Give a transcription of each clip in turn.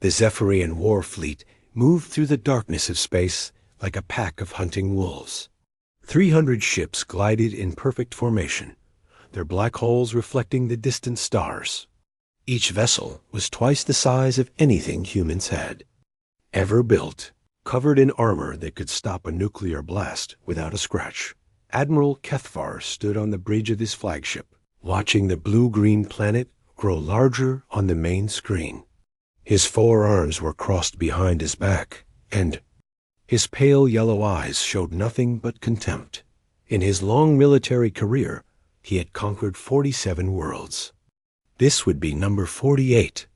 The Zephyrian war fleet moved through the darkness of space like a pack of hunting wolves. 300 ships glided in perfect formation, their black holes reflecting the distant stars. Each vessel was twice the size of anything humans had ever built. Covered in armor that could stop a nuclear blast without a scratch, Admiral Kethvar stood on the bridge of his flagship, watching the blue-green planet grow larger on the main screen. His 4 arms were crossed behind his back, and his pale yellow eyes showed nothing but contempt. In his long military career, he had conquered 47 worlds. This would be number 48.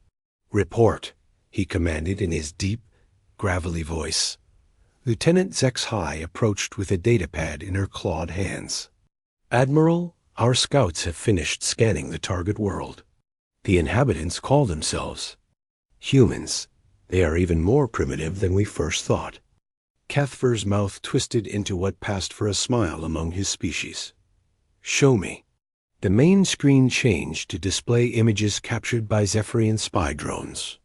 "Report," he commanded in his deep, gravelly voice. Lieutenant Zex-High approached with a datapad in her clawed hands. "Admiral, our scouts have finished scanning the target world. The inhabitants call themselves humans. They are even more primitive than we first thought." Kethvar's mouth twisted into what passed for a smile among his species. "Show me." The main screen changed to display images captured by Zephyrian spy drones.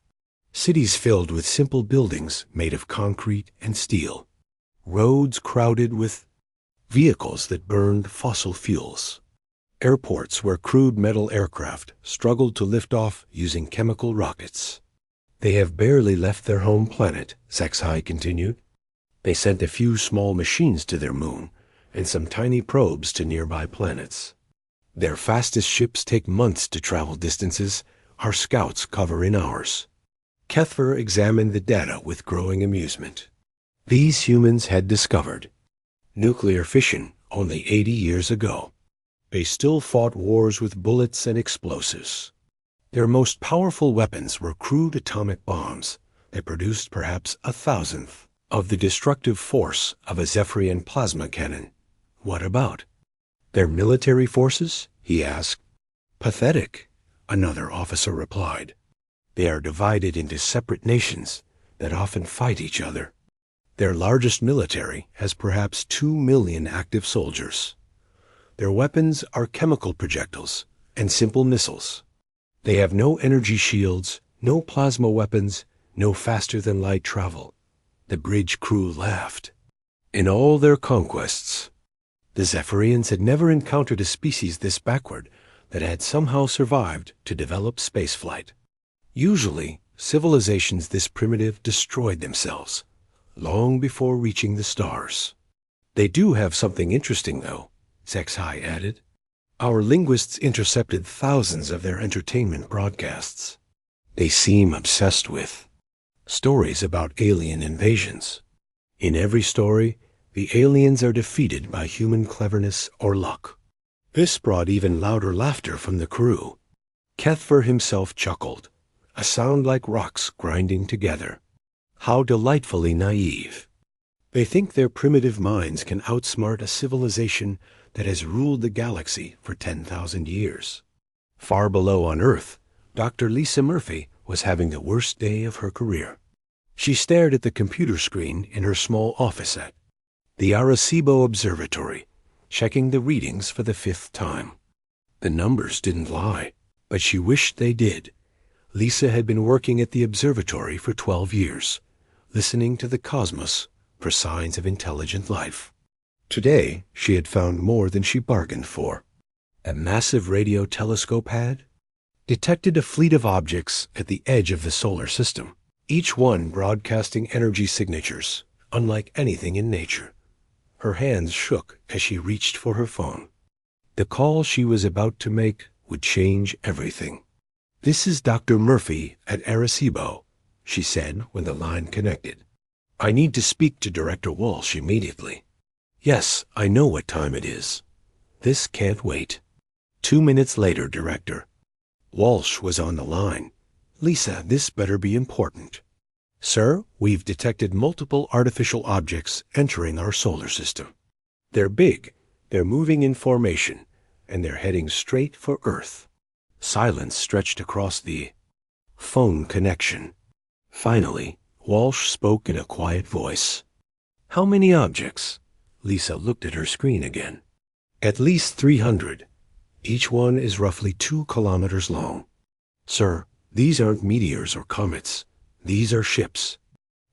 Cities filled with simple buildings made of concrete and steel. Roads crowded with vehicles that burned fossil fuels. Airports where crude metal aircraft struggled to lift off using chemical rockets. "They have barely left their home planet," Zex-High continued. "They sent a few small machines to their moon and some tiny probes to nearby planets. Their fastest ships take months to travel distances our scouts cover in hours." Kethvar examined the data with growing amusement. These humans had discovered nuclear fission only 80 years ago. They still fought wars with bullets and explosives. Their most powerful weapons were crude atomic bombs that produced perhaps 1,000th of the destructive force of a Zephyrian plasma cannon. "What about their military forces?" he asked. "Pathetic," another officer replied. "They are divided into separate nations that often fight each other. Their largest military has perhaps 2 million active soldiers. Their weapons are chemical projectiles and simple missiles. They have no energy shields, no plasma weapons, no faster-than-light travel." The bridge crew laughed. In all their conquests, the Zephyrians had never encountered a species this backward that had somehow survived to develop spaceflight. Usually, civilizations this primitive destroyed themselves long before reaching the stars. "They do have something interesting, though," Zex-High added. "Our linguists intercepted thousands of their entertainment broadcasts. They seem obsessed with stories about alien invasions. In every story, the aliens are defeated by human cleverness or luck." This brought even louder laughter from the crew. Kethvar himself chuckled, a sound like rocks grinding together. How delightfully naive. They think their primitive minds can outsmart a civilization that has ruled the galaxy for 10,000 years. Far below on Earth, Dr. Lisa Murphy was having the worst day of her career. She stared at the computer screen in her small office at the Arecibo Observatory, checking the readings for the 5th time. The numbers didn't lie, but she wished they did. Lisa had been working at the observatory for 12 years, listening to the cosmos for signs of intelligent life. Today, she had found more than she bargained for. A massive radio telescope had detected a fleet of objects at the edge of the solar system, each one broadcasting energy signatures unlike anything in nature. Her hands shook as she reached for her phone. The call she was about to make would change everything. "This is Dr. Murphy at Arecibo," she said when the line connected. "I need to speak to Director Walsh immediately." "Yes, I know what time it is. This can't wait." 2 minutes later, Director. Walsh was on the line. "Lisa, this better be important." "Sir, we've detected multiple artificial objects entering our solar system. They're big, they're moving in formation, and they're heading straight for Earth." Silence stretched across the phone connection. Finally, Walsh spoke in a quiet voice. "How many objects?" Lisa looked at her screen again. "At least 300. Each one is roughly 2 kilometers long." "Sir, these aren't meteors or comets. These are ships.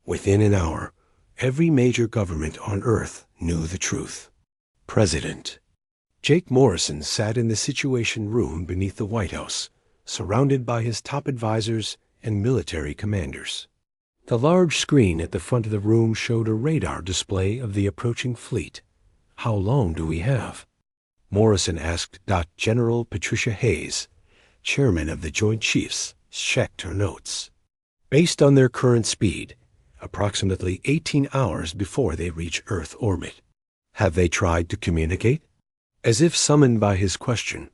Within an hour, every major government on Earth knew the truth. President Jake Morrison sat in the Situation Room beneath the White House, surrounded by his top advisors and military commanders. The large screen at the front of the room showed a radar display of the approaching fleet. "How long do we have?" Morrison asked. General Patricia Hayes, chairman of the Joint Chiefs, checked her notes. "Based on their current speed, approximately 18 hours before they reach Earth orbit." "Have they tried to communicate?" As if summoned by his question,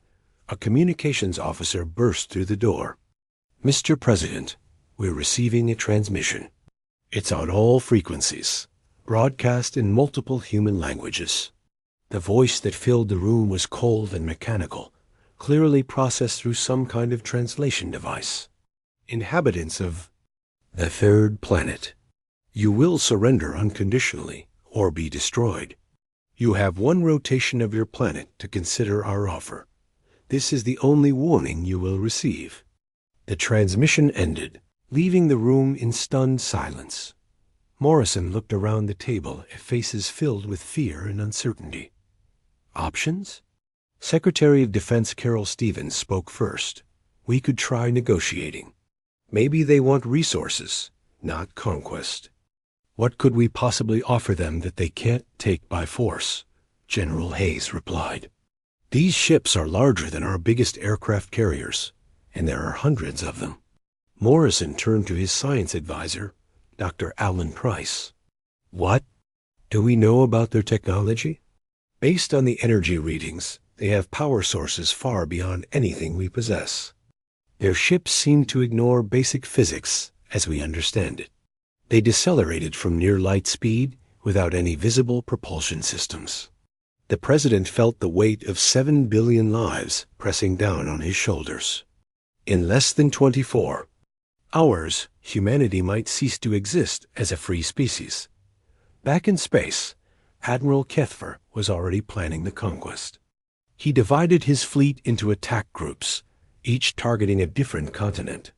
a communications officer burst through the door. "Mr. President, we're receiving a transmission. It's on all frequencies, broadcast in multiple human languages." The voice that filled the room was cold and mechanical, clearly processed through some kind of translation device. "Inhabitants of the third planet, you will surrender unconditionally or be destroyed. You have one rotation of your planet to consider our offer. This is the only warning you will receive." The transmission ended, leaving the room in stunned silence. Morrison looked around the table at faces filled with fear and uncertainty. Options? Secretary of Defense Carol Stevens spoke first. "We could try negotiating. Maybe they want resources, not conquest." "What could we possibly offer them that they can't take by force?" General Hayes replied. "These ships are larger than our biggest aircraft carriers, and there are hundreds of them." Morrison turned to his science advisor, Dr. Alan Price. "What do we know about their technology?" "Based on the energy readings, they have power sources far beyond anything we possess. Their ships seem to ignore basic physics as we understand it. They decelerated from near light speed without any visible propulsion systems." The president felt the weight of 7 billion lives pressing down on his shoulders. "In less than 24 hours, humanity might cease to exist as a free species." Back in space, Admiral Kethfer was already planning the conquest. He divided his fleet into attack groups, each targeting a different continent.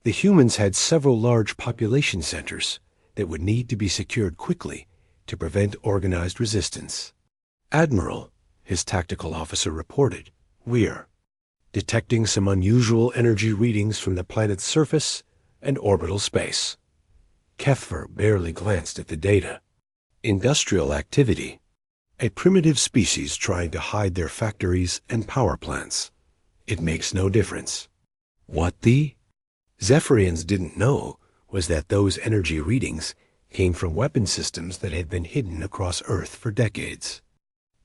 The humans had several large population centers that would need to be secured quickly to prevent organized resistance. "Admiral," his tactical officer reported, "we're detecting some unusual energy readings from the planet's surface and orbital space." Kethfer barely glanced at the data. "Industrial activity. A primitive species trying to hide their factories and power plants. It makes no difference." What the Zephyrians didn't know was that those energy readings came from weapon systems that had been hidden across Earth for decades.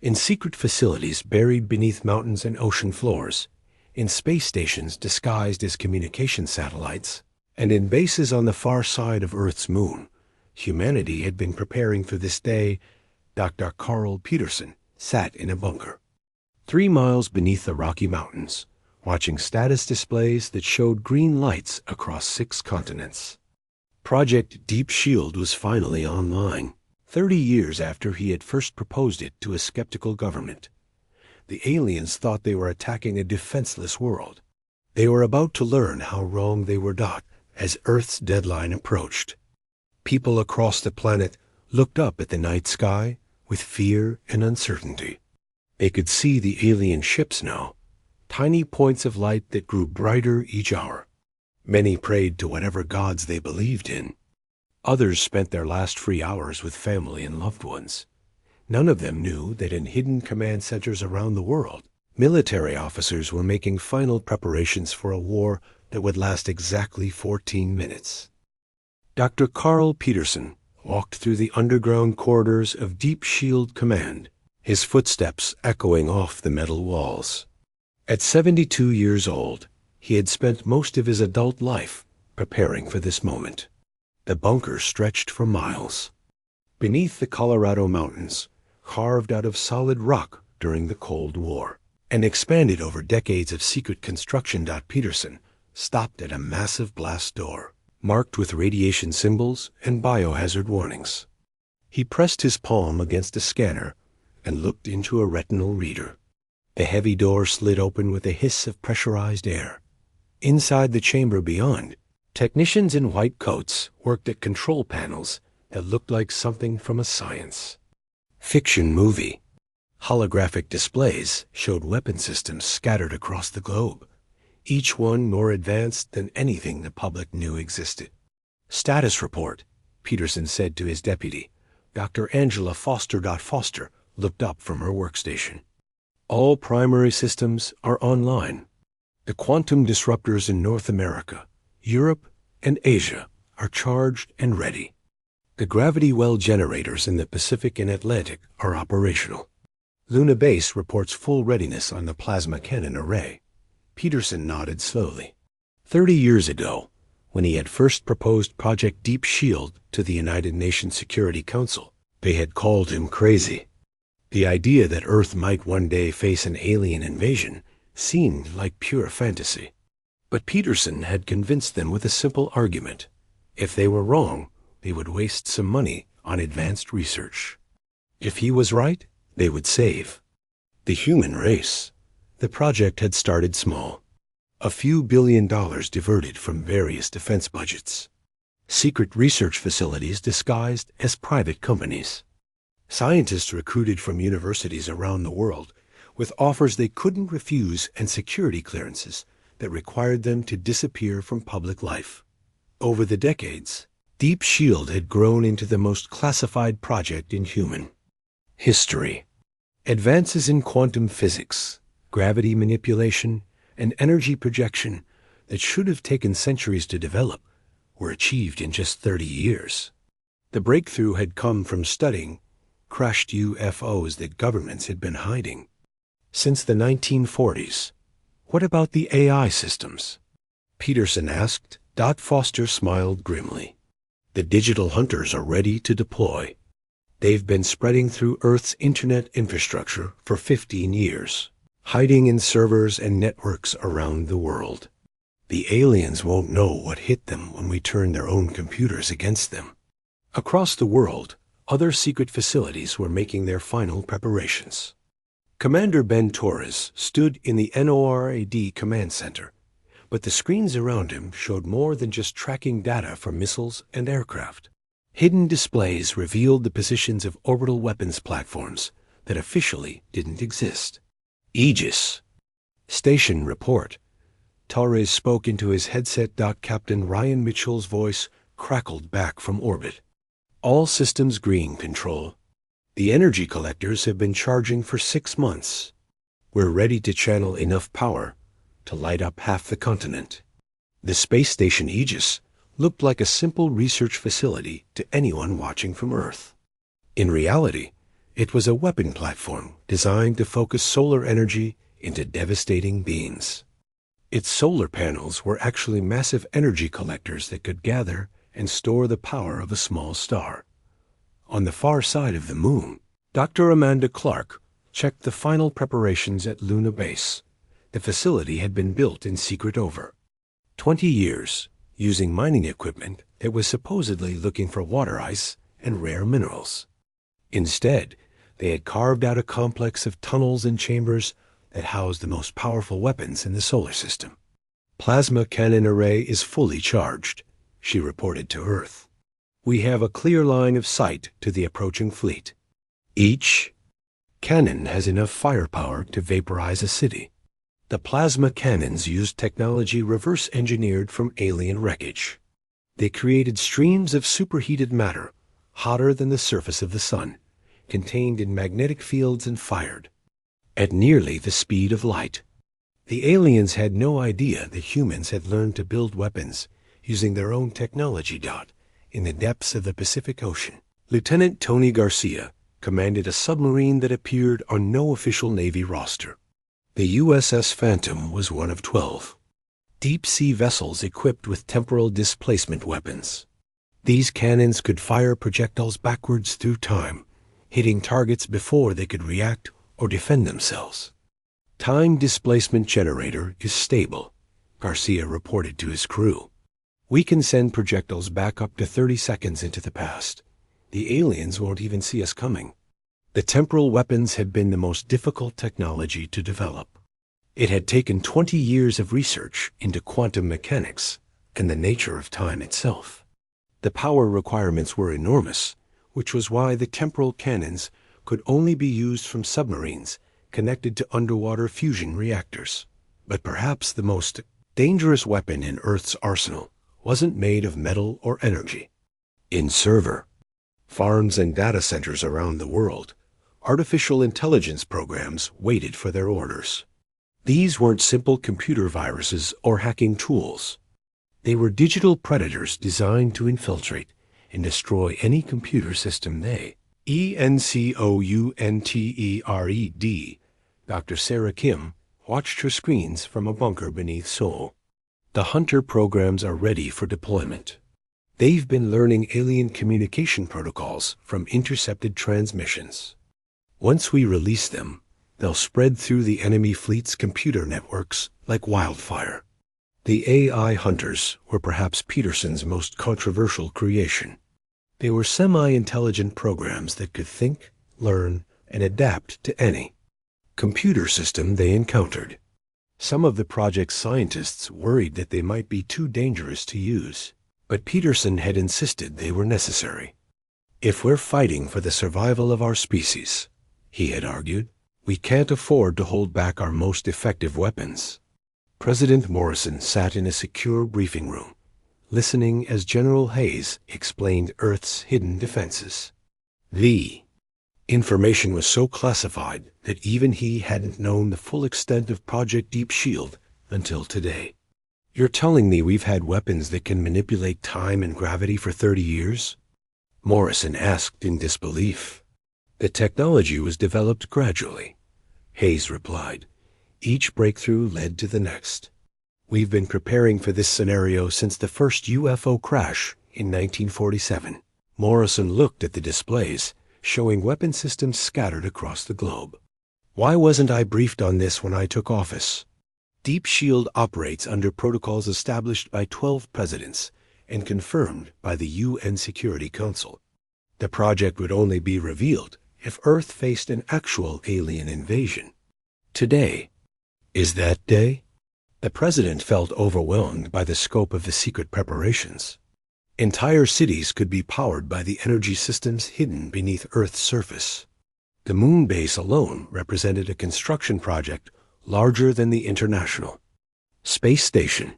In secret facilities buried beneath mountains and ocean floors, in space stations disguised as communication satellites, and in bases on the far side of Earth's moon, humanity had been preparing for this day. Dr. Carl Peterson sat in a bunker, 3 miles beneath the Rocky Mountains, watching status displays that showed green lights across 6 continents. Project Deep Shield was finally online, 30 years after he had first proposed it to a skeptical government. The aliens thought they were attacking a defenseless world. They were about to learn how wrong they were not as Earth's deadline approached. People across the planet looked up at the night sky with fear and uncertainty. They could see the alien ships now, tiny points of light that grew brighter each hour. Many prayed to whatever gods they believed in. Others spent their last free hours with family and loved ones. None of them knew that in hidden command centers around the world, military officers were making final preparations for a war that would last exactly 14 minutes. Dr. Carl Peterson walked through the underground corridors of Deep Shield Command, his footsteps echoing off the metal walls. At 72 years old, he had spent most of his adult life preparing for this moment. The bunker stretched for miles. Beneath the Colorado mountains, carved out of solid rock during the Cold War, and expanded over decades of secret construction. Peterson stopped at a massive blast door, marked with radiation symbols and biohazard warnings. He pressed his palm against a scanner and looked into a retinal reader. The heavy door slid open with a hiss of pressurized air. Inside the chamber beyond, Technicians in white coats worked at control panels that looked like something from a science fiction movie. Holographic displays showed weapon systems scattered across the globe, each one more advanced than anything the public knew existed. "Status report," Peterson said to his deputy. Dr. Angela Foster looked up from her workstation. "All primary systems are online. The quantum disruptors in North America, Europe, and Asia are charged and ready. The gravity well generators in the Pacific and Atlantic are operational. Luna Base reports full readiness on the plasma cannon array." Peterson nodded slowly. 30 years ago, when he had first proposed Project Deep Shield to the United Nations Security Council, they had called him crazy. The idea that Earth might one day face an alien invasion seemed like pure fantasy. But Peterson had convinced them with a simple argument. If they were wrong, they would waste some money on advanced research. If he was right, they would save the human race. The project had started small. A few $1 billion diverted from various defense budgets. Secret research facilities disguised as private companies. Scientists recruited from universities around the world with offers they couldn't refuse and security clearances that required them to disappear from public life. Over the decades, Deep Shield had grown into the most classified project in human history. Advances in quantum physics, gravity manipulation, and energy projection that should have taken centuries to develop were achieved in just 30 years. The breakthrough had come from studying crashed UFOs that governments had been hiding since the 1940s. "What about the AI systems?" Peterson asked. Foster smiled grimly. "The digital hunters are ready to deploy. They've been spreading through Earth's internet infrastructure for 15 years, hiding in servers and networks around the world. The aliens won't know what hit them when we turn their own computers against them." Across the world, other secret facilities were making their final preparations. Commander Ben Torres stood in the NORAD command center, but the screens around him showed more than just tracking data for missiles and aircraft. Hidden displays revealed the positions of orbital weapons platforms that officially didn't exist. "Aegis. Station report." Torres spoke into his headset. Captain Ryan Mitchell's voice crackled back from orbit. "All systems green, Control. The energy collectors have been charging for 6 months. We're ready to channel enough power to light up half the continent." The space station Aegis looked like a simple research facility to anyone watching from Earth. In reality, it was a weapon platform designed to focus solar energy into devastating beams. Its solar panels were actually massive energy collectors that could gather and store the power of a small star. On the far side of the moon, Dr. Amanda Clark checked the final preparations at Luna Base. The facility had been built in secret over 20 years, using mining equipment that was supposedly looking for water ice and rare minerals. Instead, they had carved out a complex of tunnels and chambers that housed the most powerful weapons in the solar system. "Plasma cannon array is fully charged," she reported to Earth. "We have a clear line of sight to the approaching fleet. Each cannon has enough firepower to vaporize a city." The plasma cannons used technology reverse-engineered from alien wreckage. They created streams of superheated matter, hotter than the surface of the sun, contained in magnetic fields and fired at nearly the speed of light. The aliens had no idea that humans had learned to build weapons using their own technology. In the depths of the Pacific Ocean, Lieutenant Tony Garcia commanded a submarine that appeared on no official Navy roster. The USS Phantom was one of 12 deep-sea vessels equipped with temporal displacement weapons. These cannons could fire projectiles backwards through time, hitting targets before they could react or defend themselves. "Time displacement generator is stable," Garcia reported to his crew. "We can send projectiles back up to 30 seconds into the past. The aliens won't even see us coming." The temporal weapons had been the most difficult technology to develop. It had taken 20 years of research into quantum mechanics, and the nature of time itself. The power requirements were enormous, which was why the temporal cannons could only be used from submarines connected to underwater fusion reactors. But perhaps the most dangerous weapon in Earth's arsenal wasn't made of metal or energy. In server farms and data centers around the world, artificial intelligence programs waited for their orders. These weren't simple computer viruses or hacking tools. They were digital predators designed to infiltrate and destroy any computer system they, ENCOUNTERED, Dr. Sarah Kim, watched her screens from a bunker beneath Seoul. The Hunter programs are ready for deployment. They've been learning alien communication protocols from intercepted transmissions. Once we release them, they'll spread through the enemy fleet's computer networks like wildfire. The AI Hunters were perhaps Peterson's most controversial creation. They were semi-intelligent programs that could think, learn, and adapt to any computer system they encountered. Some of the project's scientists worried that they might be too dangerous to use, but Peterson had insisted they were necessary. If we're fighting for the survival of our species, he had argued, we can't afford to hold back our most effective weapons. President Morrison sat in a secure briefing room, listening as General Hayes explained Earth's hidden defenses. The information was so classified that even he hadn't known the full extent of Project Deep Shield until today. You're telling me we've had weapons that can manipulate time and gravity for 30 years? Morrison asked in disbelief. The technology was developed gradually, Hayes replied. Each breakthrough led to the next. We've been preparing for this scenario since the first UFO crash in 1947. Morrison looked at the displays, showing weapon systems scattered across the globe. Why wasn't I briefed on this when I took office? Deep Shield operates under protocols established by 12 presidents and confirmed by the UN Security Council. The project would only be revealed if Earth faced an actual alien invasion. Today is that day? The president felt overwhelmed by the scope of the secret preparations. Entire cities could be powered by the energy systems hidden beneath Earth's surface. The moon base alone represented a construction project larger than the International Space Station.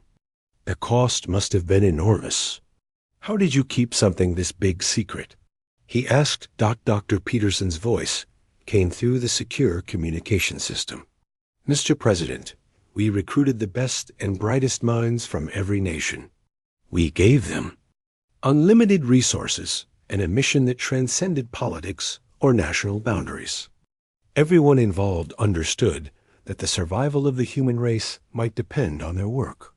The cost must have been enormous. How did you keep something this big secret? He asked. Dr. Peterson's voice came through the secure communication system. Mr. President, we recruited the best and brightest minds from every nation. We gave them unlimited resources and a mission that transcended politics or national boundaries. Everyone involved understood that the survival of the human race might depend on their work.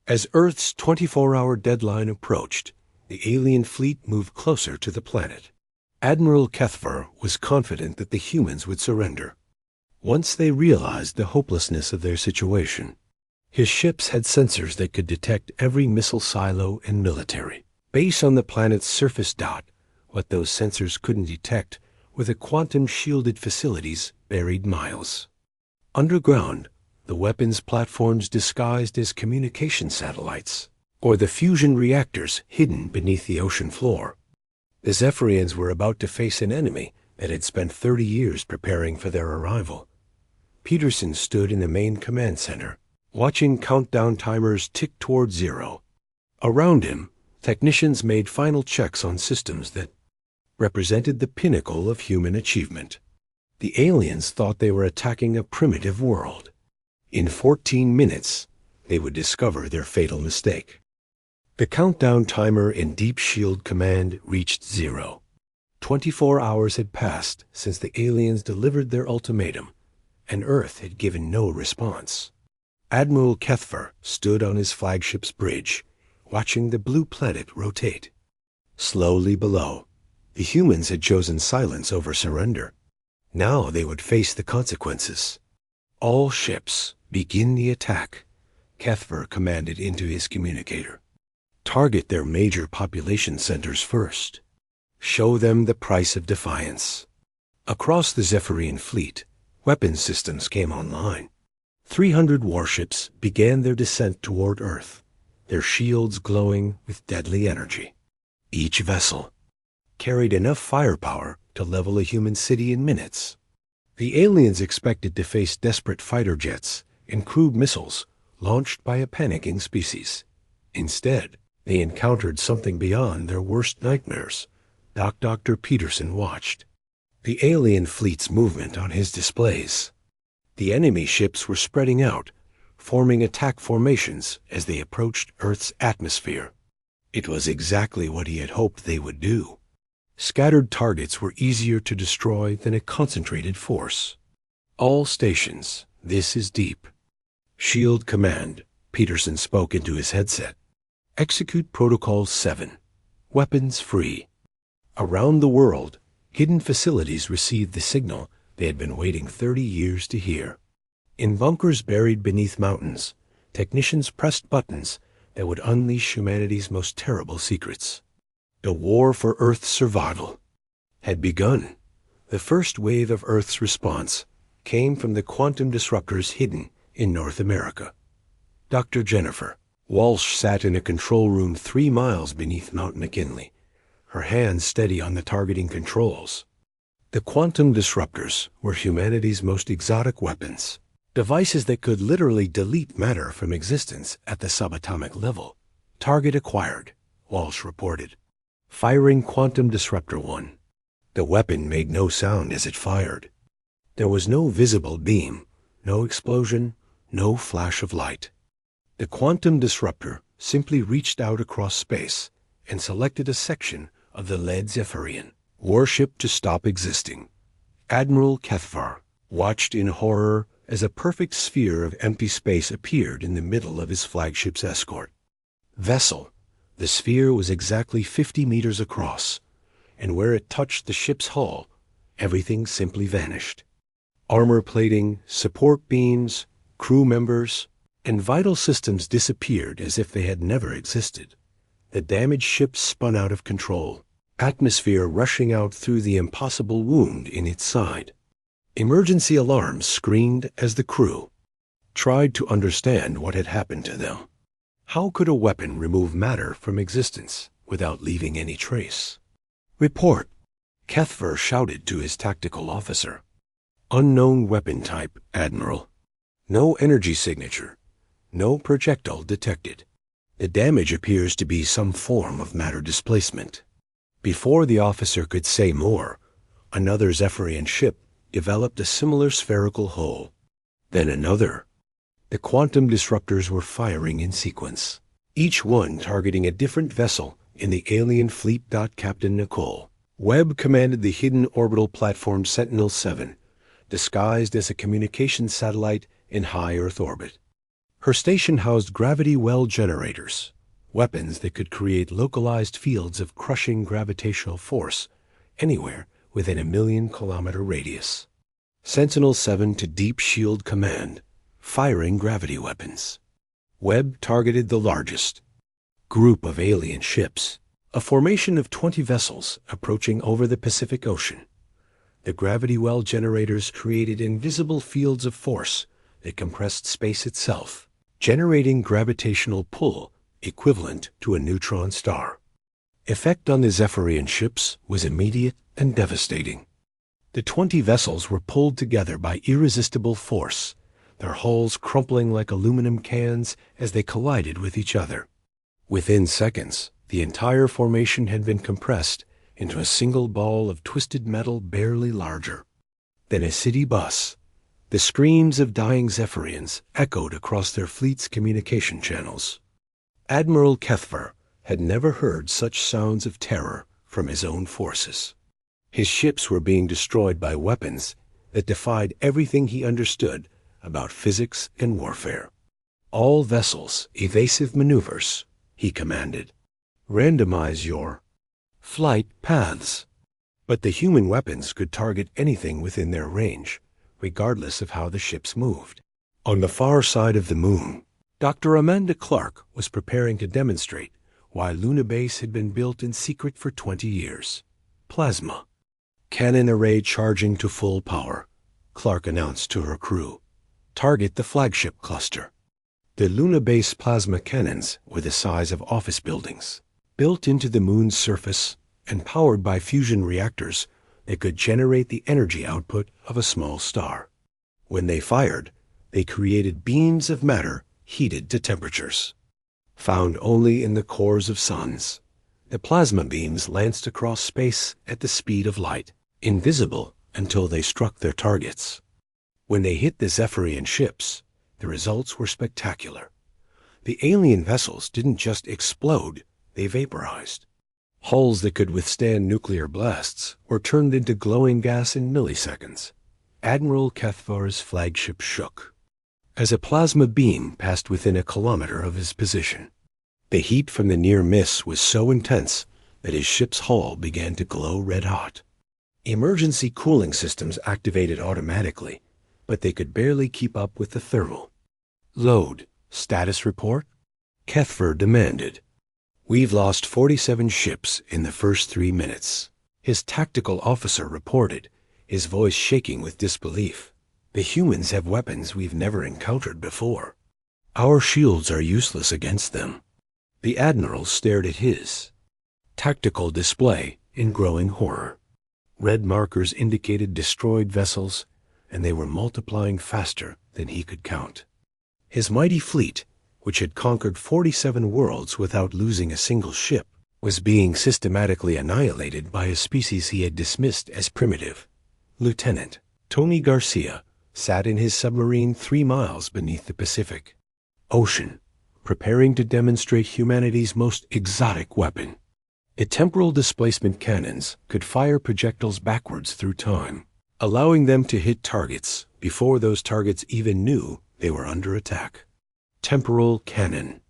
As Earth's 24-hour deadline approached, the alien fleet moved closer to the planet. Admiral Kethver was confident that the humans would surrender once they realized the hopelessness of their situation. His ships had sensors that could detect every missile silo and military base on the planet's surface. What those sensors couldn't detect were the quantum-shielded facilities buried miles underground, the weapons platforms disguised as communication satellites, or the fusion reactors hidden beneath the ocean floor. The Zephyrians were about to face an enemy that had spent 30 years preparing for their arrival. Peterson stood in the main command center, watching countdown timers tick toward zero. Around him, technicians made final checks on systems that represented the pinnacle of human achievement. The aliens thought they were attacking a primitive world. In 14 minutes, they would discover their fatal mistake. The countdown timer in Deep Shield Command reached zero. 24 hours had passed since the aliens delivered their ultimatum, and Earth had given no response. Admiral Kethver stood on his flagship's bridge, watching the blue planet rotate. Slowly below, the humans had chosen silence over surrender. Now they would face the consequences. All ships, begin the attack, Kethver commanded into his communicator. Target their major population centers first. Show them the price of defiance. Across the Zephyrian fleet, weapons systems came online. 300 warships began their descent toward Earth, their shields glowing with deadly energy. Each vessel carried enough firepower to level a human city in minutes. The aliens expected to face desperate fighter jets and crude missiles launched by a panicking species. Instead, they encountered something beyond their worst nightmares. Dr. Peterson watched the alien fleet's movement on his displays. The enemy ships were spreading out, forming attack formations as they approached Earth's atmosphere. It was exactly what he had hoped they would do. Scattered targets were easier to destroy than a concentrated force. All stations, this is deep. Shield Command, Peterson spoke into his headset. Execute Protocol 7. Weapons free. Around the world, hidden facilities received the signal they had been waiting 30 years to hear. In bunkers buried beneath mountains, technicians pressed buttons that would unleash humanity's most terrible secrets. The war for Earth's survival had begun. The first wave of Earth's response came from the quantum disruptors hidden in North America. Dr. Jennifer Walsh sat in a control room 3 miles beneath Mount McKinley, her hands steady on the targeting controls. The quantum disruptors were humanity's most exotic weapons, devices that could literally delete matter from existence at the subatomic level. Target acquired, Walsh reported. Firing Quantum Disruptor 1. The weapon made no sound as it fired. There was no visible beam, no explosion, no flash of light. The quantum disruptor simply reached out across space and selected a section of the lead Zephyrian warship to stop existing. Admiral Cathvar watched in horror as a perfect sphere of empty space appeared in the middle of his flagship's escort vessel. The sphere was exactly 50 meters across, and where it touched the ship's hull, everything simply vanished. Armor plating, support beams, crew members, and vital systems disappeared as if they had never existed. The damaged ship spun out of control, atmosphere rushing out through the impossible wound in its side. Emergency alarms screamed as the crew tried to understand what had happened to them. How could a weapon remove matter from existence without leaving any trace? Report, Cathvar shouted to his tactical officer. Unknown weapon type, Admiral. No energy signature. No projectile detected. The damage appears to be some form of matter displacement. Before the officer could say more, another Zephyrian ship developed a similar spherical hull. Then another. The quantum disruptors were firing in sequence, each one targeting a different vessel in the alien fleet. Captain Nicole Webb commanded the hidden orbital platform Sentinel-7, disguised as a communications satellite in high Earth orbit. Her station housed gravity well generators, weapons that could create localized fields of crushing gravitational force anywhere within a 1,000,000-kilometer radius. Sentinel-7 to Deep Shield Command, firing gravity weapons. Webb targeted the largest group of alien ships, a formation of 20 vessels approaching over the Pacific Ocean. The gravity well generators created invisible fields of force that compressed space itself, generating gravitational pull equivalent to a neutron star. Effect on the Zephyrian ships was immediate and devastating. The 20 vessels were pulled together by irresistible force, their hulls crumpling like aluminum cans as they collided with each other. Within seconds, the entire formation had been compressed into a single ball of twisted metal barely larger than a city bus. The screams of dying Zephyrians echoed across their fleet's communication channels. Admiral Cathvar had never heard such sounds of terror from his own forces. His ships were being destroyed by weapons that defied everything he understood about physics and warfare. All vessels, evasive maneuvers, he commanded. Randomize your flight paths. But the human weapons could target anything within their range, regardless of how the ships moved. On the far side of the moon, Dr. Amanda Clark was preparing to demonstrate why Luna Base had been built in secret for 20 years. Plasma. Cannon array charging to full power, Clark announced to her crew. Target the flagship cluster. The Luna-based plasma cannons were the size of office buildings. Built into the moon's surface and powered by fusion reactors, they could generate the energy output of a small star. When they fired, they created beams of matter heated to temperatures. Found only in the cores of suns, the plasma beams lanced across space at the speed of light, invisible until they struck their targets. When they hit the Zephyrian ships, the results were spectacular. The alien vessels didn't just explode, they vaporized. Hulls that could withstand nuclear blasts were turned into glowing gas in milliseconds. Admiral Cathvar's flagship shook as a plasma beam passed within a kilometer of his position. The heat from the near miss was so intense that his ship's hull began to glow red-hot. Emergency cooling systems activated automatically, but they could barely keep up with the thermal. "Load. Status report?" Cathvar demanded. "We've lost 47 ships in the first 3 minutes," his tactical officer reported, his voice shaking with disbelief. "The humans have weapons we've never encountered before. Our shields are useless against them." The admiral stared at his tactical display in growing horror. Red markers indicated destroyed vessels, and they were multiplying faster than he could count. His mighty fleet, which had conquered 47 worlds without losing a single ship, was being systematically annihilated by a species he had dismissed as primitive. Lieutenant Tony Garcia sat in his submarine 3 miles beneath the Pacific Ocean, preparing to demonstrate humanity's most exotic weapon. The temporal displacement cannons could fire projectiles backwards through time, allowing them to hit targets before those targets even knew they were under attack. Temporal cannon.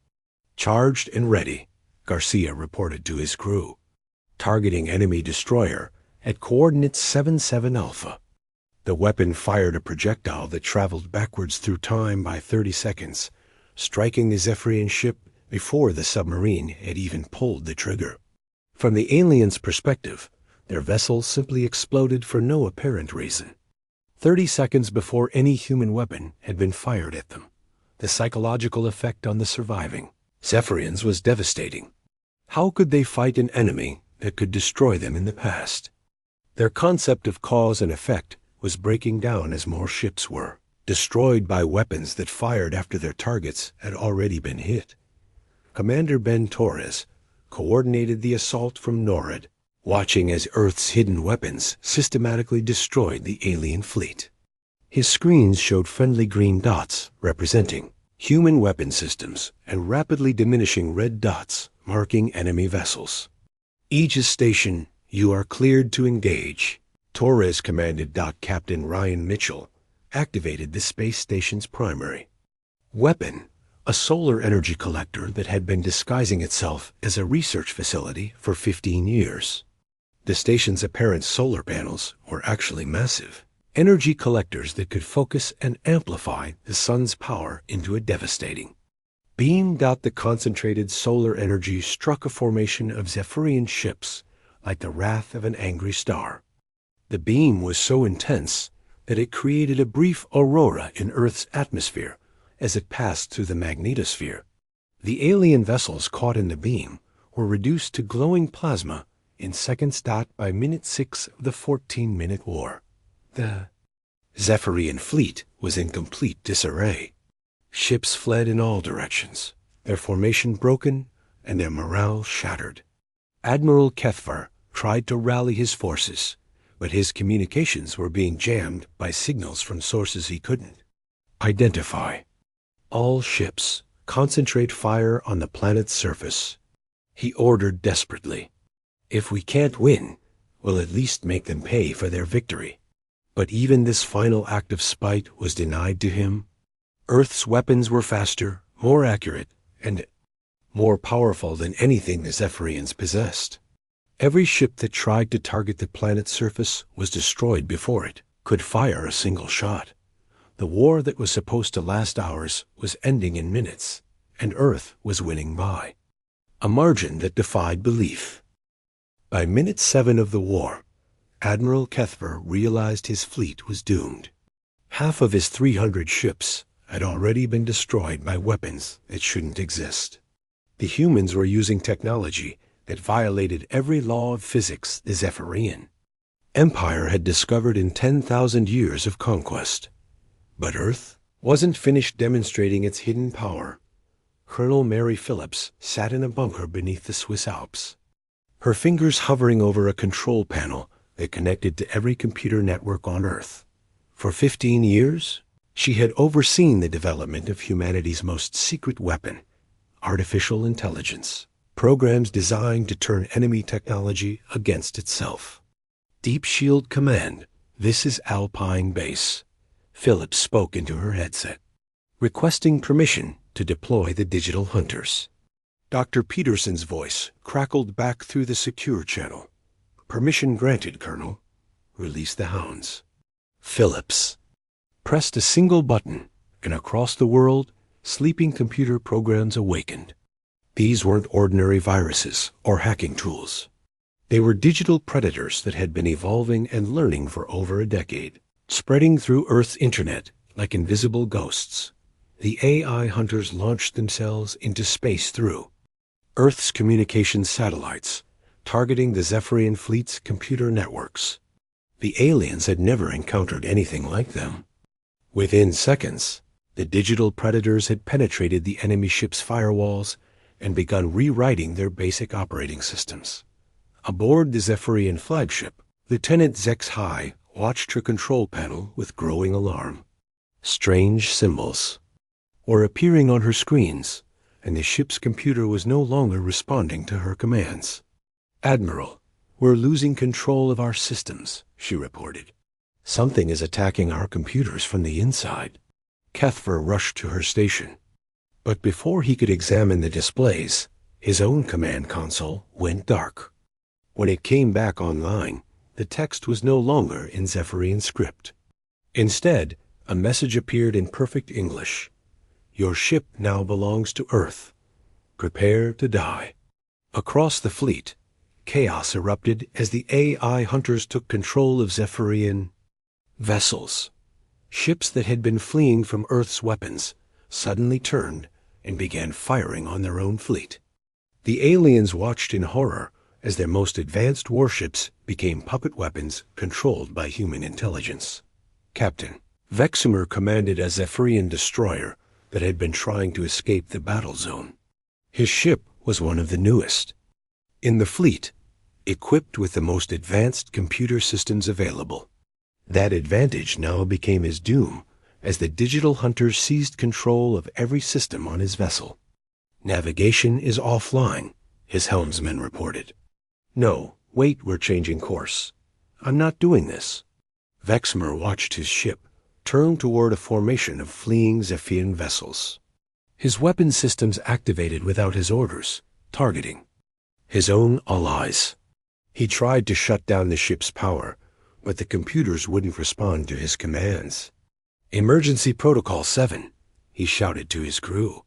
Charged and ready, Garcia reported to his crew. Targeting enemy destroyer at coordinates 77 Alpha. The weapon fired a projectile that traveled backwards through time by 30 seconds, striking the Zephyrian ship before the submarine had even pulled the trigger. From the aliens' perspective, their vessel simply exploded for no apparent reason. 30 seconds before any human weapon had been fired at them. The psychological effect on the surviving Zephyrians was devastating. How could they fight an enemy that could destroy them in the past? Their concept of cause and effect was breaking down as more ships were destroyed by weapons that fired after their targets had already been hit. Commander Ben Torres coordinated the assault from NORAD, watching as Earth's hidden weapons systematically destroyed the alien fleet. His screens showed friendly green dots representing human weapon systems and rapidly diminishing red dots marking enemy vessels. "Aegis Station, you are cleared to engage." Torres commanded. Captain Ryan Mitchell activated the space station's primary weapon, a solar energy collector that had been disguising itself as a research facility for 15 years. The station's apparent solar panels were actually massive energy collectors that could focus and amplify the sun's power into a devastating beam. The concentrated solar energy struck a formation of Zephyrian ships like the wrath of an angry star. The beam was so intense that it created a brief aurora in Earth's atmosphere as it passed through the magnetosphere. The alien vessels caught in the beam were reduced to glowing plasma in seconds. By minute 6 of the 14-minute war, the Zephyrian fleet was in complete disarray. Ships fled in all directions, their formation broken and their morale shattered. Admiral Cathvar tried to rally his forces, but his communications were being jammed by signals from sources he couldn't identify. "All ships, concentrate fire on the planet's surface," he ordered desperately. "If we can't win, we'll at least make them pay for their victory." But even this final act of spite was denied to him. Earth's weapons were faster, more accurate, and more powerful than anything the Zephyrians possessed. Every ship that tried to target the planet's surface was destroyed before it could fire a single shot. The war that was supposed to last hours was ending in minutes, and Earth was winning by a margin that defied belief. By minute 7 of the war, Admiral Cathvar realized his fleet was doomed. Half of his 300 ships, had already been destroyed by weapons that shouldn't exist. The humans were using technology that violated every law of physics the Zephyrian Empire had discovered in 10,000 years of conquest. But Earth wasn't finished demonstrating its hidden power. Colonel Mary Phillips sat in a bunker beneath the Swiss Alps, her fingers hovering over a control panel that connected to every computer network on Earth. For 15 years, she had overseen the development of humanity's most secret weapon, artificial intelligence, programs designed to turn enemy technology against itself. Deep Shield Command, this is Alpine Base. Phillips spoke into her headset, requesting permission to deploy the digital hunters. Dr. Peterson's voice crackled back through the secure channel. Permission granted, Colonel. Release the hounds. Phillips pressed a single button, and across the world, sleeping computer programs awakened. These weren't ordinary viruses or hacking tools. They were digital predators that had been evolving and learning for over a decade, spreading through Earth's internet like invisible ghosts. The AI hunters launched themselves into space through Earth's communications satellites, targeting the Zephyrian fleet's computer networks. The aliens had never encountered anything like them. Within seconds, the digital predators had penetrated the enemy ship's firewalls and begun rewriting their basic operating systems. Aboard the Zephyrian flagship, Lieutenant Zex High watched her control panel with growing alarm. Strange symbols were appearing on her screens, and the ship's computer was no longer responding to her commands. Admiral, we're losing control of our systems, she reported. Something is attacking our computers from the inside. Cathver rushed to her station. But before he could examine the displays, his own command console went dark. When it came back online, the text was no longer in Zephyrian script. Instead, a message appeared in perfect English. Your ship now belongs to Earth. Prepare to die. Across the fleet, chaos erupted as the AI hunters took control of Zephyrian vessels. Ships that had been fleeing from Earth's weapons suddenly turned and began firing on their own fleet. The aliens watched in horror as their most advanced warships became puppet weapons controlled by human intelligence. Captain Vexamer commanded a Zephyrian destroyer that had been trying to escape the battle zone. His ship was one of the newest in the fleet, equipped with the most advanced computer systems available. That advantage now became his doom as the digital hunters seized control of every system on his vessel. Navigation is offline, his helmsman reported. No, wait, we're changing course. I'm not doing this. Vexamer watched his ship turn toward a formation of fleeing Zephyrian vessels. His weapon systems activated without his orders, targeting his own allies. He tried to shut down the ship's power, but the computers wouldn't respond to his commands. Emergency Protocol 7, he shouted to his crew.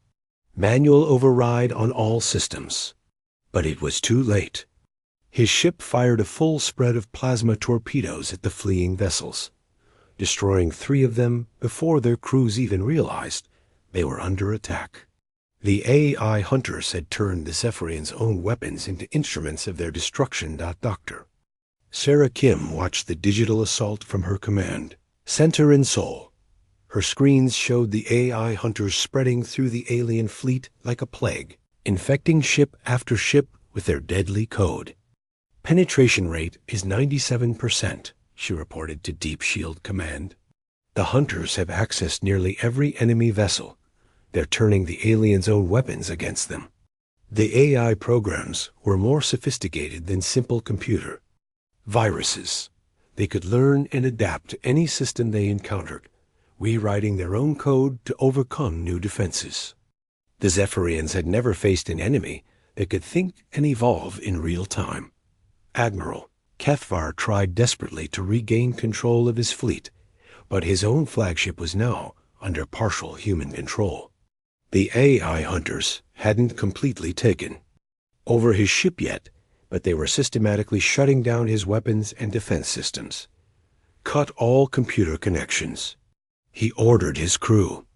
Manual override on all systems. But it was too late. His ship fired a full spread of plasma torpedoes at the fleeing vessels, destroying 3 of them before their crews even realized they were under attack. The AI hunters had turned the Zephyrians' own weapons into instruments of their destruction. Dr. Sarah Kim watched the digital assault from her command center in Seoul. Her screens showed the AI hunters spreading through the alien fleet like a plague, infecting ship after ship with their deadly code. Penetration rate is 97%, she reported to Deep Shield Command. The hunters have accessed nearly every enemy vessel. They're turning the aliens' own weapons against them. The AI programs were more sophisticated than simple computer viruses. They could learn and adapt to any system they encountered, rewriting their own code to overcome new defenses. The Zephyrians had never faced an enemy that could think and evolve in real time. Admiral Cathvar tried desperately to regain control of his fleet, but his own flagship was now under partial human control. The AI hunters hadn't completely taken over his ship yet, but they were systematically shutting down his weapons and defense systems. Cut all computer connections. He ordered his crew.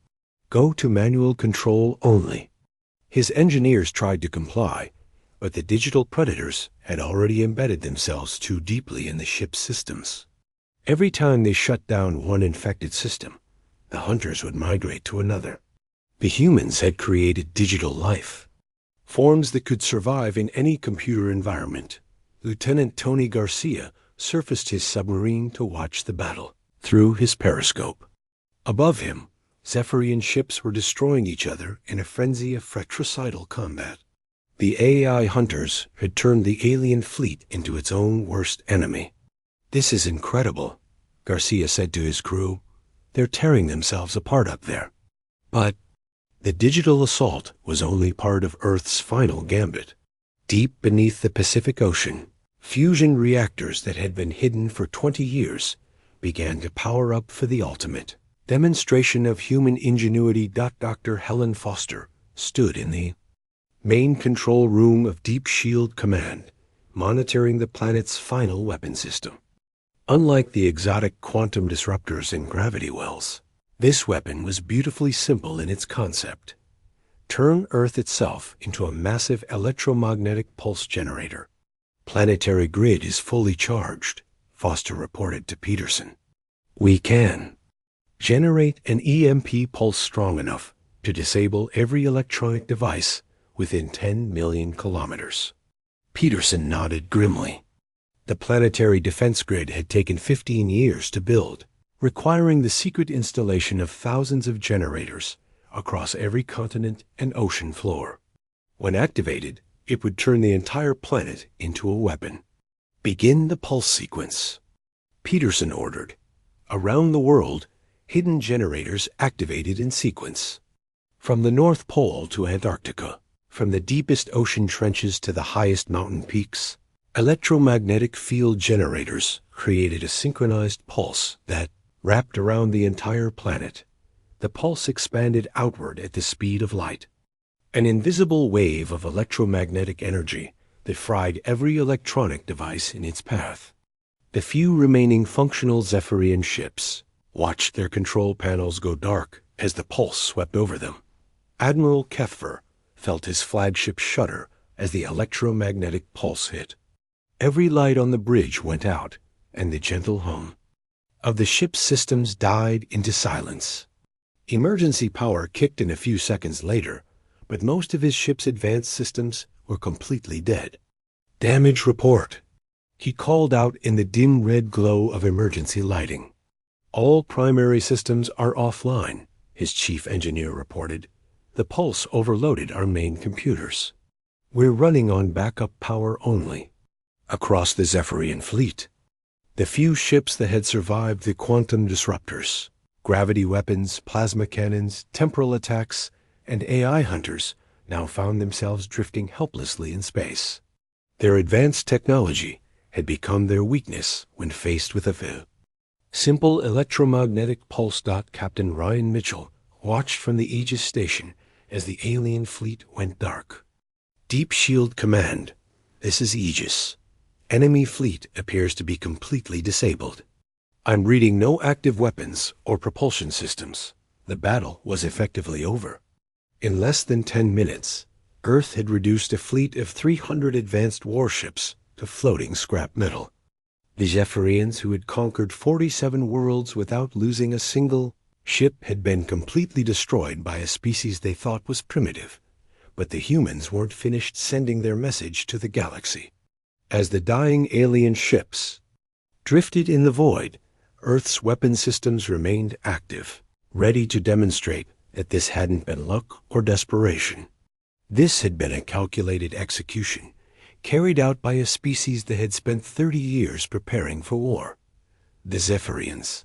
Go to manual control only. His engineers tried to comply, but the digital predators had already embedded themselves too deeply in the ship's systems. Every time they shut down one infected system, the hunters would migrate to another. The humans had created digital life, forms that could survive in any computer environment. Lieutenant Tony Garcia surfaced his submarine to watch the battle through his periscope. Above him, Zephyrian ships were destroying each other in a frenzy of fratricidal combat. The AI hunters had turned the alien fleet into its own worst enemy. "This is incredible," Garcia said to his crew. "They're tearing themselves apart up there." But the digital assault was only part of Earth's final gambit. Deep beneath the Pacific Ocean, fusion reactors that had been hidden for 20 years began to power up for the ultimate demonstration of human ingenuity. Dr. Helen Foster stood in the main control room of Deep Shield Command, monitoring the planet's final weapon system. Unlike the exotic quantum disruptors in gravity wells, this weapon was beautifully simple in its concept. Turn Earth itself into a massive electromagnetic pulse generator. "Planetary grid is fully charged," Foster reported to Peterson. "We can generate an EMP pulse strong enough to disable every electronic device within 10 million kilometers." Peterson nodded grimly. The planetary defense grid had taken 15 years to build, requiring the secret installation of thousands of generators across every continent and ocean floor. When activated, it would turn the entire planet into a weapon. "Begin the pulse sequence," Peterson ordered. Around the world, hidden generators activated in sequence. From the North Pole to Antarctica, from the deepest ocean trenches to the highest mountain peaks, electromagnetic field generators created a synchronized pulse that wrapped around the entire planet. The pulse expanded outward at the speed of light, an invisible wave of electromagnetic energy that fried every electronic device in its path. The few remaining functional Zephyrian ships watched their control panels go dark as the pulse swept over them. Admiral Kethver felt his flagship shudder as the electromagnetic pulse hit. Every light on the bridge went out, and the gentle hum of the ship's systems died into silence. Emergency power kicked in a few seconds later, but most of his ship's advanced systems were completely dead. "Damage report," he called out in the dim red glow of emergency lighting. "All primary systems are offline," his chief engineer reported. "The pulse overloaded our main computers. We're running on backup power only." Across the Zephyrian fleet, the few ships that had survived the quantum disruptors, gravity weapons, plasma cannons, temporal attacks, and AI hunters now found themselves drifting helplessly in space. Their advanced technology had become their weakness when faced with a foe. Simple electromagnetic pulse. Captain Ryan Mitchell watched from the Aegis station as the alien fleet went dark. "Deep Shield Command, this is Aegis. Enemy fleet appears to be completely disabled. I'm reading no active weapons or propulsion systems. The battle was effectively over." In less than 10 minutes, Earth had reduced a fleet of 300 advanced warships to floating scrap metal. The Zephyrians, who had conquered 47 worlds without losing a single ship, had been completely destroyed by a species they thought was primitive. But the humans weren't finished sending their message to the galaxy. As the dying alien ships drifted in the void, Earth's weapon systems remained active, ready to demonstrate that this hadn't been luck or desperation. This had been a calculated execution, carried out by a species that had spent 30 years preparing for war. The Zephyrians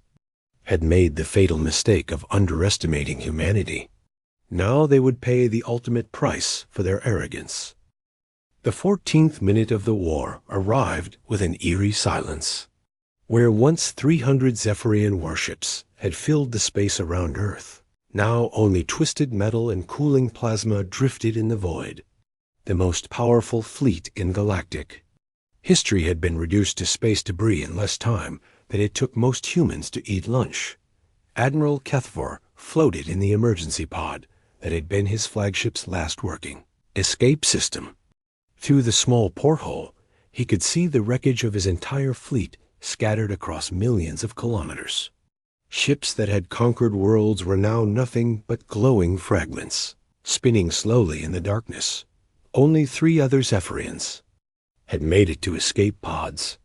had made the fatal mistake of underestimating humanity. Now they would pay the ultimate price for their arrogance. The 14th minute of the war arrived with an eerie silence. Where once 300 Zephyrian warships had filled the space around Earth, now only twisted metal and cooling plasma drifted in the void. The most powerful fleet in Galactic history had been reduced to space debris in less time than it took most humans to eat lunch. Admiral Kethvar floated in the emergency pod that had been his flagship's last working escape system. Through the small porthole, he could see the wreckage of his entire fleet scattered across millions of kilometers. Ships that had conquered worlds were now nothing but glowing fragments, spinning slowly in the darkness. Only 3 other Zephyrians had made it to escape pods.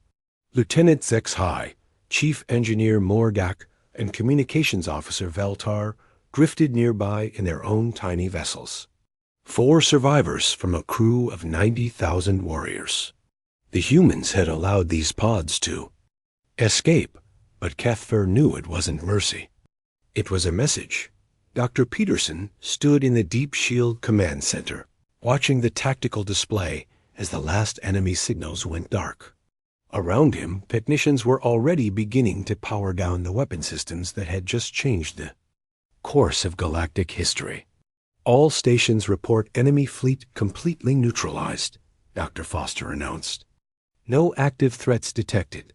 Lieutenant Zex-High, Chief Engineer Morgak, and Communications Officer Veltar drifted nearby in their own tiny vessels. 4 survivors from a crew of 90,000 warriors. The humans had allowed these pods to escape, but Cathfer knew it wasn't mercy. It was a message. Dr. Peterson stood in the Deep Shield Command Center, watching the tactical display as the last enemy signals went dark. Around him, technicians were already beginning to power down the weapon systems that had just changed the course of galactic history. All stations report enemy fleet completely neutralized, Dr. Foster announced. No active threats detected.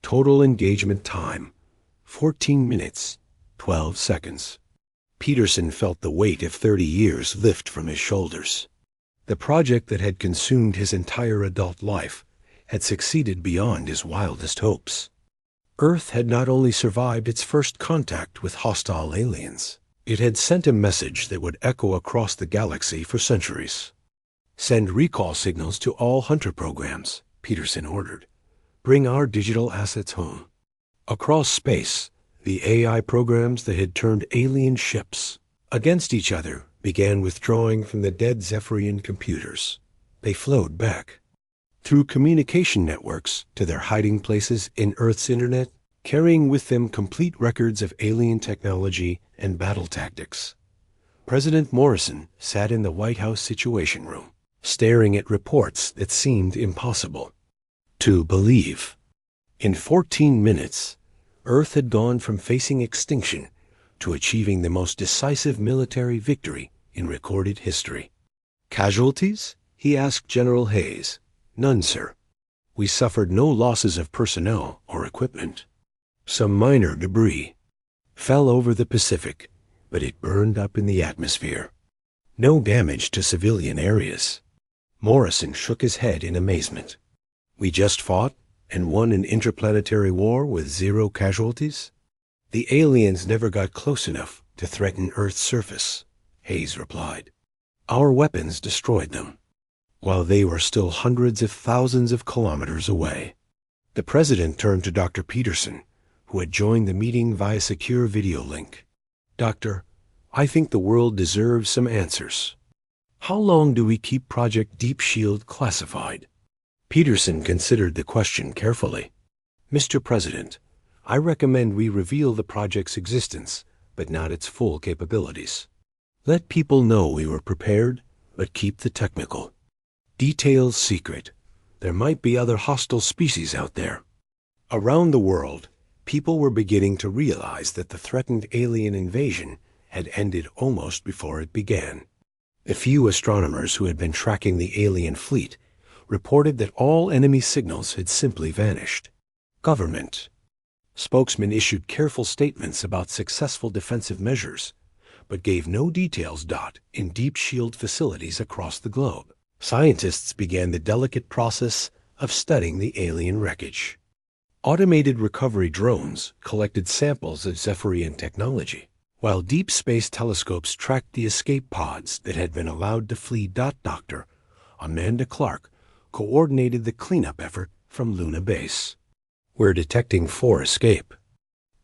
Total engagement time, 14 minutes, 12 seconds. Peterson felt the weight of 30 years lift from his shoulders. The project that had consumed his entire adult life had succeeded beyond his wildest hopes. Earth had not only survived its first contact with hostile aliens, it had sent a message that would echo across the galaxy for centuries. Send recall signals to all hunter programs, Peterson ordered. Bring our digital assets home. Across space, the AI programs that had turned alien ships against each other began withdrawing from the dead Zephyrian computers. They flowed back through communication networks to their hiding places in Earth's internet, carrying with them complete records of alien technology and battle tactics. President Morrison sat in the White House Situation Room, staring at reports that seemed impossible to believe. In 14 minutes, Earth had gone from facing extinction to achieving the most decisive military victory in recorded history. Casualties? He asked General Hayes. None, sir. We suffered no losses of personnel or equipment. Some minor debris fell over the Pacific, but it burned up in the atmosphere. No damage to civilian areas. Morrison shook his head in amazement. We just fought and won an interplanetary war with 0 casualties? The aliens never got close enough to threaten Earth's surface, Hayes replied. Our weapons destroyed them, while they were still hundreds of thousands of kilometers away. The president turned to Dr. Peterson, who had joined the meeting via secure video link. Doctor, I think the world deserves some answers. How long do we keep Project Deep Shield classified? Peterson considered the question carefully. Mr. President, I recommend we reveal the project's existence, but not its full capabilities. Let people know we were prepared, but keep the technical details secret. There might be other hostile species out there. Around the world, people were beginning to realize that the threatened alien invasion had ended almost before it began. The few astronomers who had been tracking the alien fleet reported that all enemy signals had simply vanished. Government spokesmen issued careful statements about successful defensive measures, but gave no details. In deep shield facilities across the globe, scientists began the delicate process of studying the alien wreckage. Automated recovery drones collected samples of Zephyrian technology, while deep space telescopes tracked the escape pods that had been allowed to flee. Dr. Amanda Clark coordinated the cleanup effort from Luna Base. We're detecting 4 escape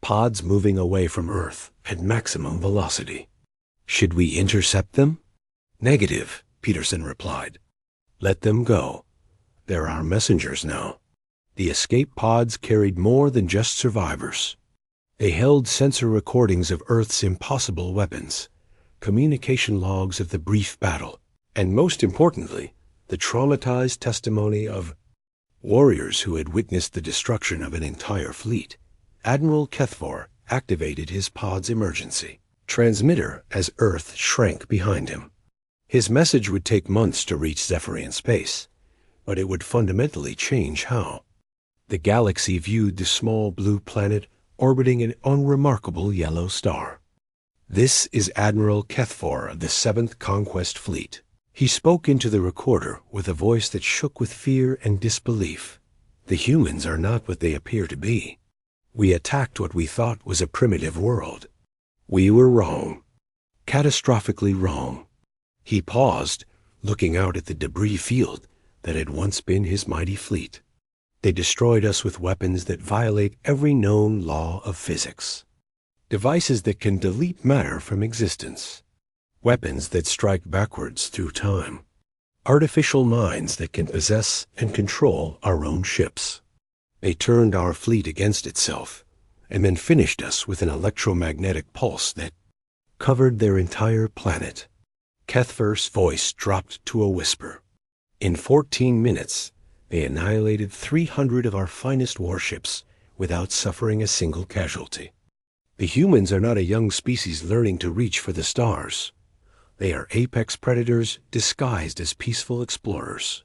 pods moving away from Earth at maximum velocity. Should we intercept them? Negative, Peterson replied. Let them go. They're our messengers now. The escape pods carried more than just survivors. They held sensor recordings of Earth's impossible weapons, communication logs of the brief battle, and most importantly, the traumatized testimony of warriors who had witnessed the destruction of an entire fleet. Admiral Kethfor activated his pod's emergency transmitter as Earth shrank behind him. His message would take months to reach Zephyrian space, but it would fundamentally change how the galaxy viewed the small blue planet orbiting an unremarkable yellow star. "This is Admiral Kethfor of the 7th Conquest Fleet." He spoke into the recorder with a voice that shook with fear and disbelief. "The humans are not what they appear to be. We attacked what we thought was a primitive world. We were wrong. Catastrophically wrong." He paused, looking out at the debris field that had once been his mighty fleet. "They destroyed us with weapons that violate every known law of physics. Devices that can delete matter from existence. Weapons that strike backwards through time. Artificial minds that can possess and control our own ships. They turned our fleet against itself, and then finished us with an electromagnetic pulse that covered their entire planet." Kethfer's voice dropped to a whisper. "In 14 minutes, they annihilated 300 of our finest warships without suffering a single casualty. The humans are not a young species learning to reach for the stars. They are apex predators disguised as peaceful explorers.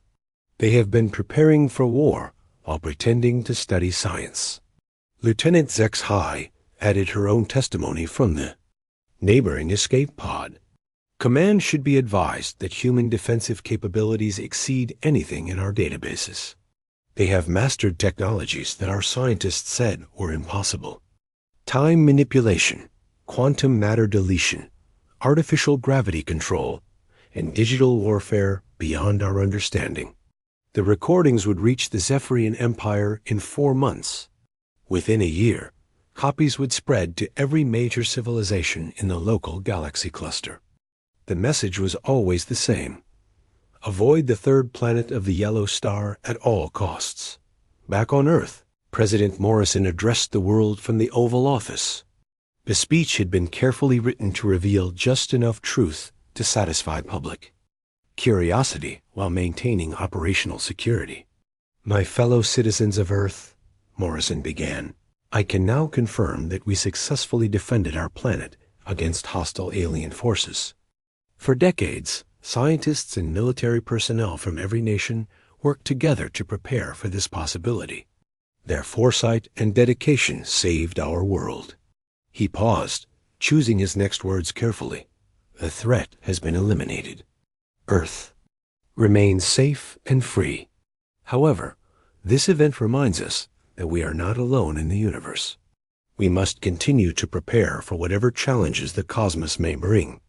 They have been preparing for war while pretending to study science." Lieutenant Zex High added her own testimony from the neighboring escape pod. "Command should be advised that human defensive capabilities exceed anything in our databases. They have mastered technologies that our scientists said were impossible. Time manipulation, quantum matter deletion, artificial gravity control, and digital warfare beyond our understanding. The recordings would reach the Zephyrian Empire in 4 months. Within a year, copies would spread to every major civilization in the local galaxy cluster. The message was always the same. Avoid the third planet of the yellow star at all costs. Back on Earth, President Morrison addressed the world from the Oval Office. The speech had been carefully written to reveal just enough truth to satisfy public curiosity while maintaining operational security. "My fellow citizens of Earth," Morrison began, "I can now confirm that we successfully defended our planet against hostile alien forces. For decades, scientists and military personnel from every nation worked together to prepare for this possibility. Their foresight and dedication saved our world." He paused, choosing his next words carefully. "The threat has been eliminated. Earth remains safe and free. However, this event reminds us that we are not alone in the universe. We must continue to prepare for whatever challenges the cosmos may bring."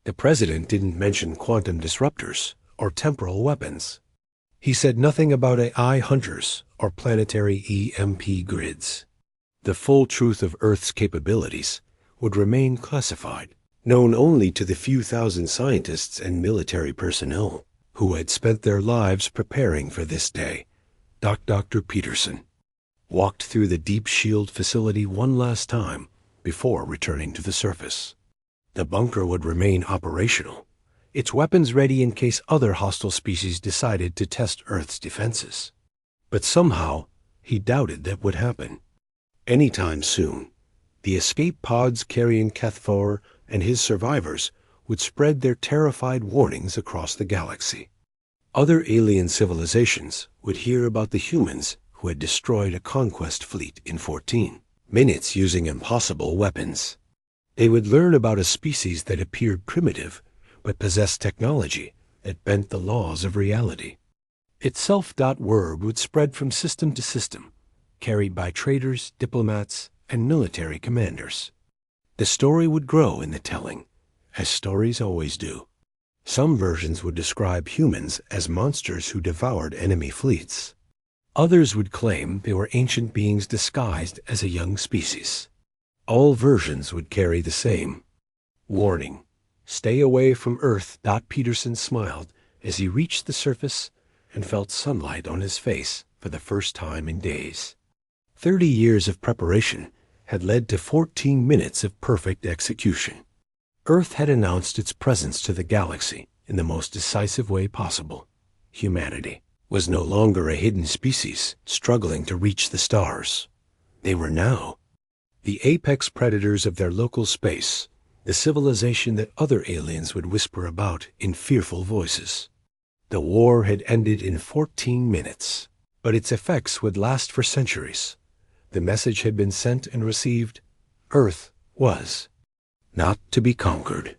The president didn't mention quantum disruptors or temporal weapons. He said nothing about AI hunters or planetary EMP grids. The full truth of Earth's capabilities would remain classified, known only to the few thousand scientists and military personnel who had spent their lives preparing for this day. Dr. Peterson walked through the deep shield facility one last time before returning to the surface. The bunker would remain operational, its weapons ready in case other hostile species decided to test Earth's defenses. But somehow, he doubted that would happen. Anytime soon, the escape pods carrying Kethfor and his survivors would spread their terrified warnings across the galaxy. Other alien civilizations would hear about the humans who had destroyed a conquest fleet in 14 minutes using impossible weapons. They would learn about a species that appeared primitive but possessed technology that bent the laws of reality. Itself. Word would spread from system to system, carried by traders, diplomats, and military commanders. The story would grow in the telling, as stories always do. Some versions would describe humans as monsters who devoured enemy fleets. Others would claim they were ancient beings disguised as a young species. All versions would carry the same warning: stay away from Earth. Peterson smiled as he reached the surface and felt sunlight on his face for the first time in days. 30 years of preparation had led to 14 minutes of perfect execution. Earth had announced its presence to the galaxy in the most decisive way possible. Humanity was no longer a hidden species struggling to reach the stars. They were now the apex predators of their local space, the civilization that other aliens would whisper about in fearful voices. The war had ended in 14 minutes, but its effects would last for centuries. The message had been sent and received. Earth was not to be conquered.